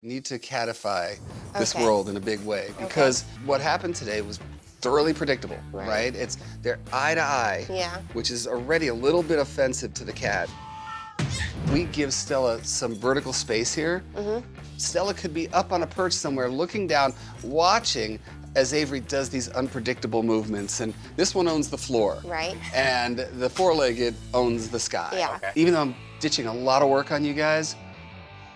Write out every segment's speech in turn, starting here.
Need to catify this world in a big way because what happened today was thoroughly predictable, right? They're eye to eye, which is already a little bit offensive to the cat. We give Stella some vertical space here. Stella could be up on a perch somewhere looking down, watching as Avery does these unpredictable movements. And this one owns the floor. Right. And the four-legged owns the sky. Yeah. Okay. Even though I'm ditching a lot of work on you guys,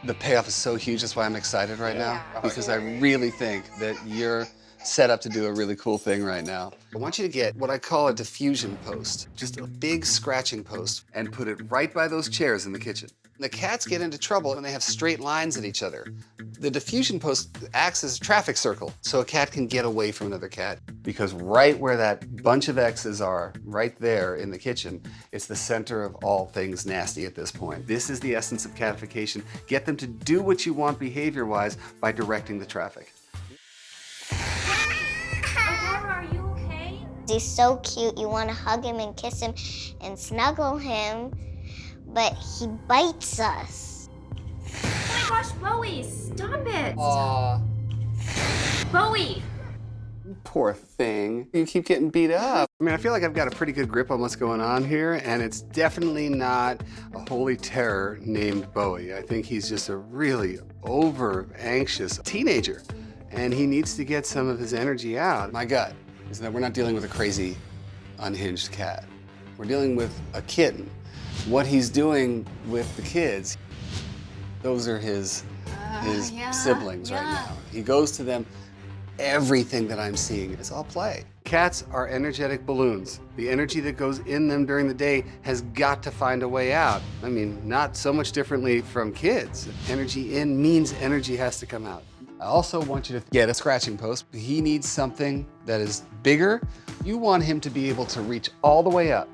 the payoff is so huge. That's why I'm excited right now, because I really think that you're set up to do a really cool thing right now. I want you to get what I call a diffusion post, just a big scratching post, and put it right by those chairs in the kitchen. The cats get into trouble when they have straight lines at each other. The diffusion post acts as a traffic circle, so a cat can get away from another cat. Because right where that bunch of X's are, right there in the kitchen, it's the center of all things nasty at this point. This is the essence of catification. Get them to do what you want behavior-wise by directing the traffic. Are you okay? He's so cute. You want to hug him and kiss him and snuggle him, but he bites us. Oh my gosh, Bowie, stop it! Aw. Bowie! Poor thing. You keep getting beat up. I mean, I feel like I've got a pretty good grip on what's going on here, and it's definitely not a holy terror named Bowie. I think he's just a really over-anxious teenager, and he needs to get some of his energy out. My gut is that we're not dealing with a crazy, unhinged cat. We're dealing with a kitten. What he's doing with the kids, those are his siblings right now. He goes to them. Everything that I'm seeing is all play. Cats are energetic balloons. The energy that goes in them during the day has got to find a way out. I mean, not so much differently from kids. Energy in means energy has to come out. I also want you to get a scratching post. He needs something that is bigger. You want him to be able to reach all the way up,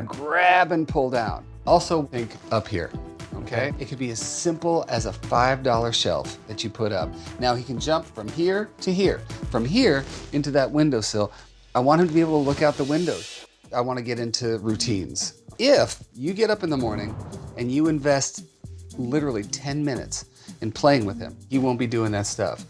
grab and pull down. Also think up here. Okay? It could be as simple as a $5 shelf that you put up. Now he can jump from here to here, from here into that windowsill. I want him to be able to look out the windows. I want to get into routines. If you get up in the morning and you invest literally 10 minutes in playing with him, he won't be doing that stuff.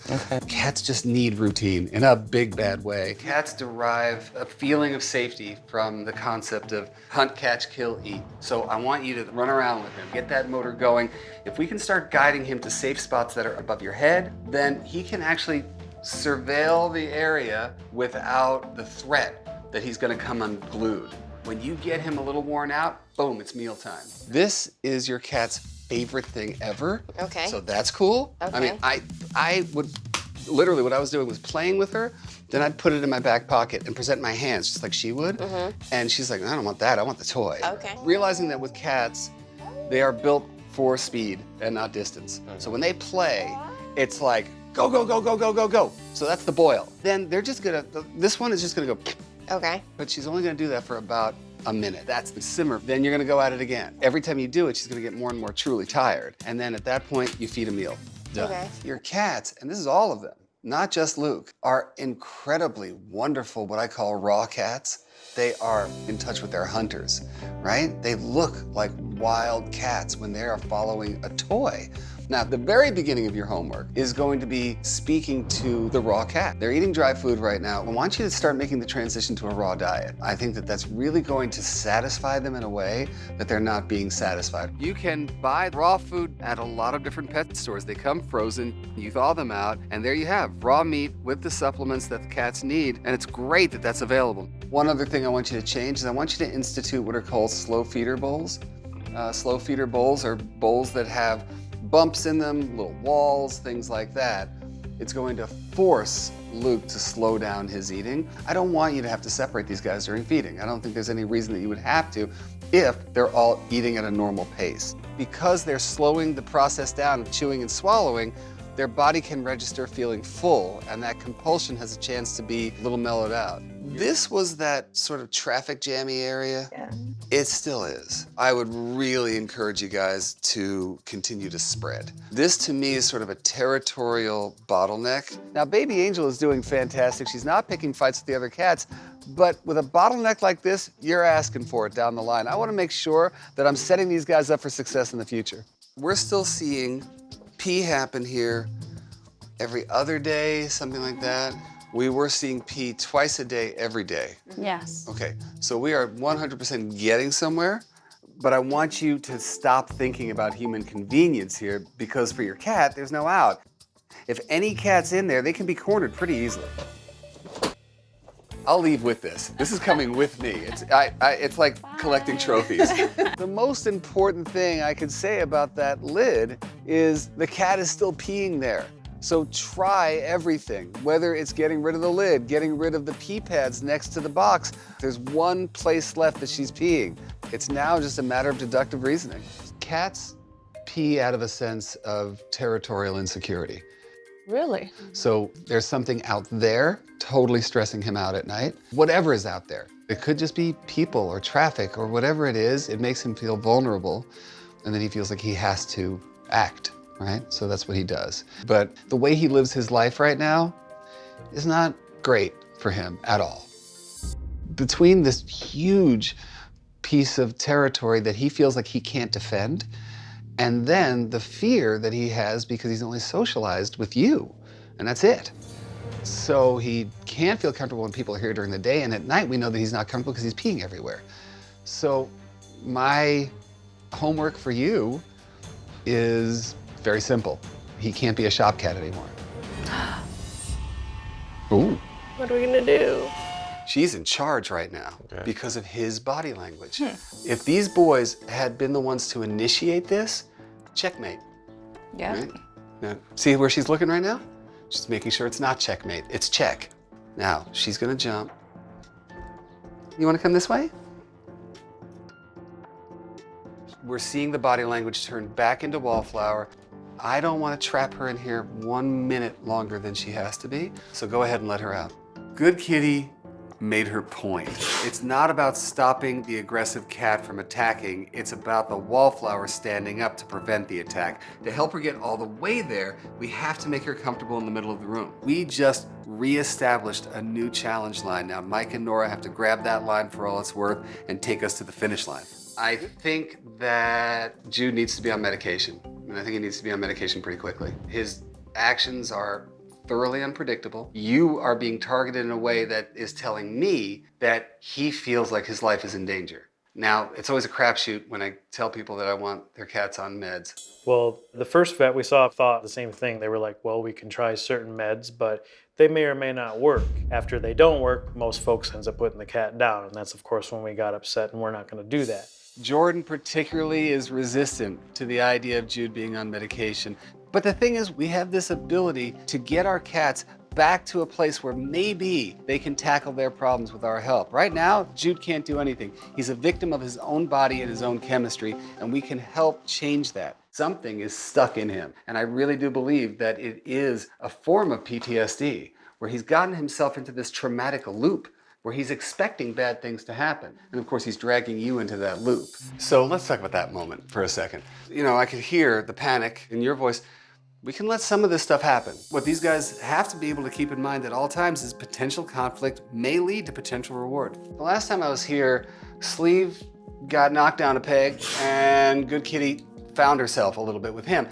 Cats just need routine in a big bad way. Cats derive a feeling of safety from the concept of hunt, catch, kill, eat. So I want you to run around with him, get that motor going. If we can start guiding him to safe spots that are above your head, then he can actually surveil the area without the threat that he's gonna come unglued. When you get him a little worn out, boom, it's mealtime. This is your cat's favorite thing ever. Okay. So that's cool. Okay. I mean, I would, literally what I was doing was playing with her, then I'd put it in my back pocket and present my hands just like she would. And she's like, I don't want that, I want the toy. Okay. Realizing that with cats, they are built for speed and not distance. So when they play, it's like, go, go, go, go, go, go, go. So that's the boil. Then they're just gonna, this one is just gonna go, Okay. but she's only gonna do that for about a minute. That's the simmer. Then you're gonna go at it again. Every time you do it, she's gonna get more and more truly tired. And then at that point, you feed a meal. Done. Okay. Your cats, and this is all of them, not just Luke, are incredibly wonderful, what I call raw cats. They are in touch with their hunters, right? They look like wild cats when they are following a toy. Now, the very beginning of your homework is going to be speaking to the raw cat. They're eating dry food right now. I want you to start making the transition to a raw diet. I think that that's really going to satisfy them in a way that they're not being satisfied. You can buy raw food at a lot of different pet stores. They come frozen, you thaw them out, and there you have raw meat with the supplements that the cats need, and it's great that that's available. One other thing I want you to change is I want you to institute what are called slow feeder bowls. Slow feeder bowls are bowls that have bumps in them, little walls, things like that. It's going to force Luke to slow down his eating. I don't want you to have to separate these guys during feeding. I don't think there's any reason that you would have to if they're all eating at a normal pace. Because they're slowing the process down of chewing and swallowing, their body can register feeling full, and that compulsion has a chance to be a little mellowed out. This was that sort of traffic jammy area. Yeah. It still is. I would really encourage you guys to continue to spread. This to me is sort of a territorial bottleneck. Now, baby Angel is doing fantastic. She's not picking fights with the other cats, but with a bottleneck like this, you're asking for it down the line. I want to make sure that I'm setting these guys up for success in the future. We're still seeing pee happen here every other day, something like that. We were seeing pee twice a day, every day. Yes. Okay, so we are 100% getting somewhere, but I want you to stop thinking about human convenience here, because for your cat, there's no out. If any cat's in there, they can be cornered pretty easily. I'll leave with this. This is coming with me. It's like collecting trophies. The most important thing I could say about that lid is the cat is still peeing there. So try everything, whether it's getting rid of the lid, getting rid of the pee pads next to the box. There's one place left that she's peeing. It's now just a matter of deductive reasoning. Cats pee out of a sense of territorial insecurity. Really? So there's something out there totally stressing him out at night. Whatever is out there. It could just be people or traffic or whatever it is. It makes him feel vulnerable, and then he feels like he has to act, right? So that's what he does. But the way he lives his life right now is not great for him at all. Between this huge piece of territory that he feels like he can't defend, and then the fear that he has because he's only socialized with you, and that's it. So he can't feel comfortable when people are here during the day, and at night we know that he's not comfortable because he's peeing everywhere. So my homework for you is very simple. He can't be a shop cat anymore. Ooh. What are we gonna do? She's in charge right now because of his body language. If these boys had been the ones to initiate this, checkmate. Yeah. Right? Now, see where she's looking right now? She's making sure it's not checkmate, it's check. Now, she's gonna jump. You wanna come this way? We're seeing the body language turn back into wallflower. I don't wanna trap her in here 1 minute longer than she has to be, so go ahead and let her out. Good kitty made her point. It's not about stopping the aggressive cat from attacking, it's about the wallflower standing up to prevent the attack. To help her get all the way there, we have to make her comfortable in the middle of the room. We just reestablished a new challenge line. Now Mike and Nora have to grab that line for all it's worth and take us to the finish line. I think that Jude needs to be on medication, and I think he needs to be on medication pretty quickly. His actions are thoroughly unpredictable. You are being targeted in a way that is telling me that he feels like his life is in danger. Now, it's always a crapshoot when I tell people that I want their cats on meds. Well, the first vet we saw thought the same thing. They were like, well, we can try certain meds, but they may or may not work. After they don't work, most folks ends up putting the cat down, and that's of course when we got upset, and we're not gonna do that. Jordan particularly is resistant to the idea of Jude being on medication. But the thing is, we have this ability to get our cats back to a place where maybe they can tackle their problems with our help. Right now, Jude can't do anything. He's a victim of his own body and his own chemistry, and we can help change that. Something is stuck in him, and I really do believe that it is a form of PTSD, where he's gotten himself into this traumatic loop where he's expecting bad things to happen. And of course, he's dragging you into that loop. So let's talk about that moment for a second. You know, I could hear the panic in your voice. We can let some of this stuff happen. What these guys have to be able to keep in mind at all times is potential conflict may lead to potential reward. The last time I was here, Sleeve got knocked down a peg and Good Kitty found herself a little bit with him.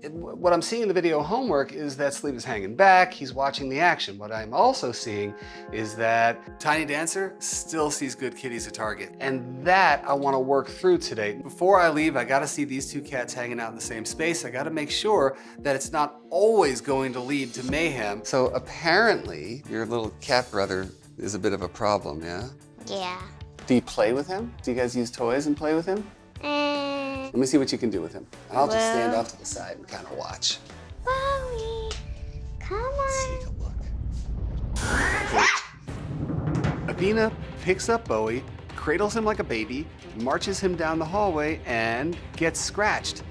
What I'm seeing in the video homework is that Sleeve is hanging back, he's watching the action. What I'm also seeing is that Tiny Dancer still sees Good Kitty as a target. And that I want to work through today. Before I leave, I gotta see these two cats hanging out in the same space. I gotta make sure that it's not always going to lead to mayhem. So apparently, your little cat brother is a bit of a problem, yeah? Yeah. Do you play with him? Do you guys use toys and play with him? Let me see what you can do with him. And I'll just stand off to the side and kind of watch. Bowie, come on. Take a look. Athena picks up Bowie, cradles him like a baby, marches him down the hallway, and gets scratched.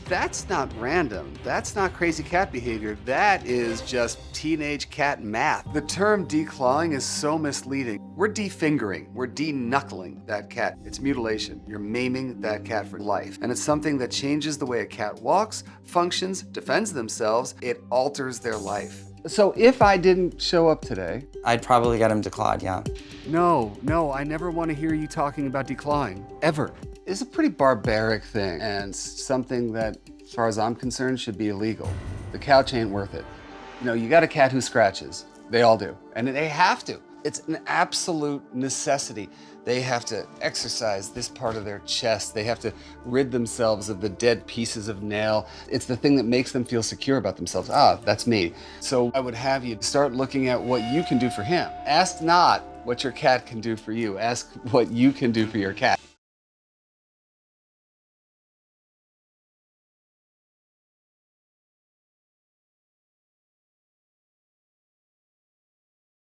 That's not random. That's not crazy cat behavior. That is just teenage cat math. The term declawing is so misleading. We're defingering, we're de-knuckling that cat. It's mutilation. You're maiming that cat for life. And it's something that changes the way a cat walks, functions, defends themselves. It alters their life. So if I didn't show up today, I'd probably get him declawed, yeah. No, I never want to hear you talking about declawing, ever. It's a pretty barbaric thing and something that as far as I'm concerned, should be illegal. The couch ain't worth it. You know, you got a cat who scratches. They all do. And they have to. It's an absolute necessity. They have to exercise this part of their chest. They have to rid themselves of the dead pieces of nail. It's the thing that makes them feel secure about themselves. Ah, that's me. So I would have you start looking at what you can do for him. Ask not what your cat can do for you. Ask what you can do for your cat.